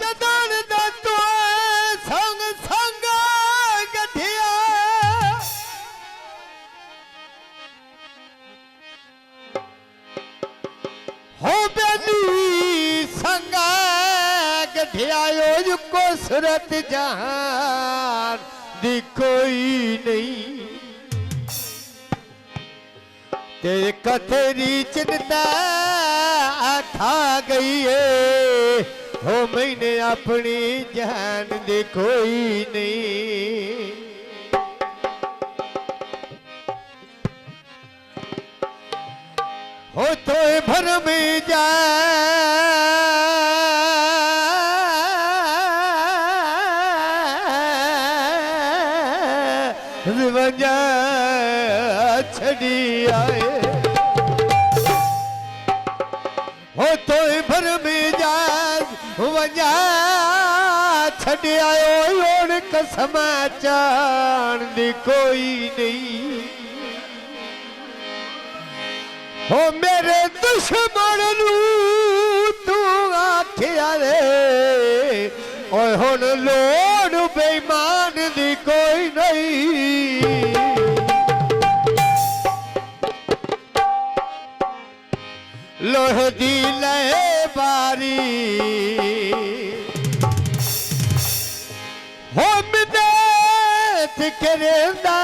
जदन दा तू संग संग गठिया हो बेली संगा गठिया को सूरत जहान दी कोई नहीं तेरे कथेरी चिंता खा गई है हो मैंने अपनी जान दे कोई नहीं हो तो भर में जा वजा छड़ी आए हो तो भर में जा वजा छड़ी आयो और कसम चाण दी कोई नहीं हो मेरे दुश्मन नू तू आखिया रे और हुन लोड़ बेईमान दी कोई नहीं लोह दी ले बारी हो मिन्नत करेंदा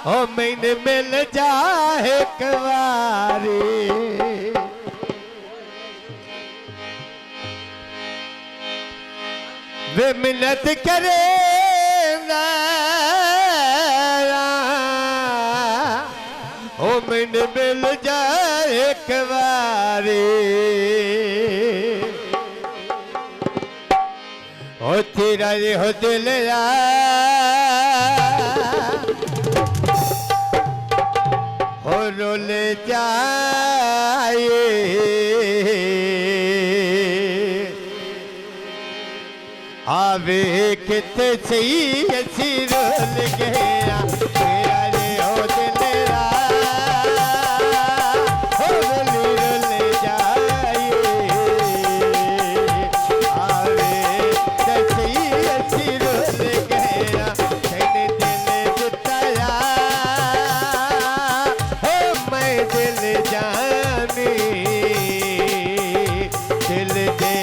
ओ मैंने मिल जाए कवारी वे मिन्नत करे ओ मैंने मिल जाए कवारी ओ तेरा रे हो दिल रोल जाए आवे किते सही असी रोल गया तेरा रे हो दिल रोल जाए आवे किते सही असी रोल गया तेने दिल दिताया दिल जाने दिल दे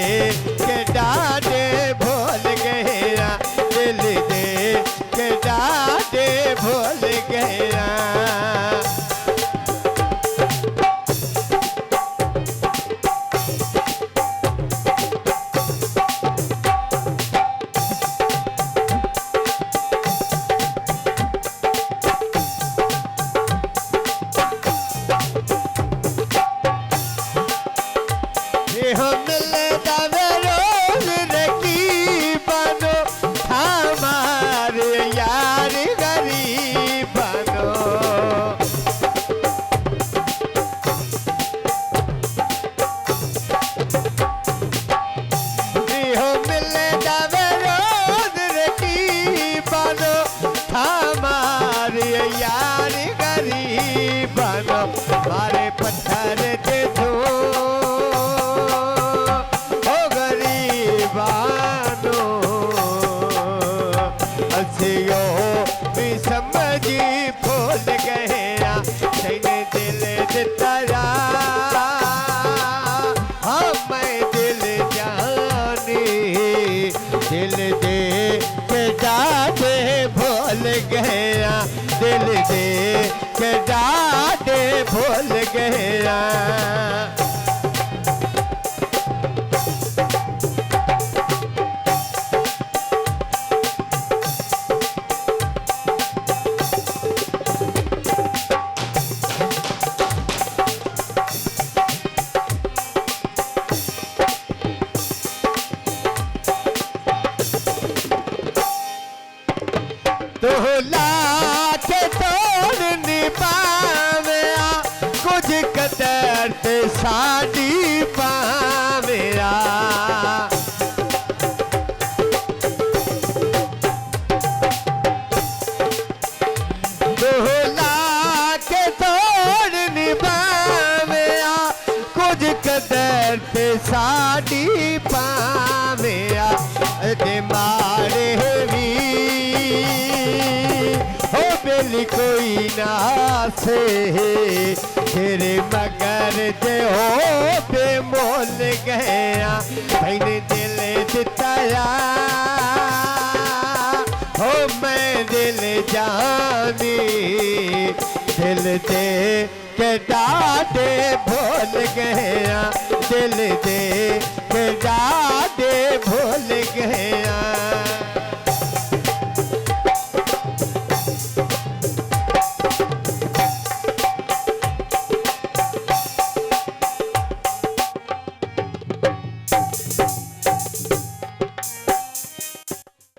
के डाडे भूल गया दिल दे के डाडे भूल गया मारे पत्थर दे दो हो गरीबानो हसियो भी समझी भूल गया तेने दिल दिताया मैं दिल जानी दिल दे के जाते भूल गया दिल दे के जाते भूल गया तो लाख तोड़ निभावेया कुछ कदर ते साड़ी पावेया तो लाख तोड़ निभावेया कुछ कदर ते साड़ी पाविया ते मारे भी हो बेली कोई ना से तेरे मगर जे हो बेमोल गया मैंने दिल दिताया हो मैं दिल जानी दिल दे के डाडे भूल गया दिल दे के डाडे भूल गया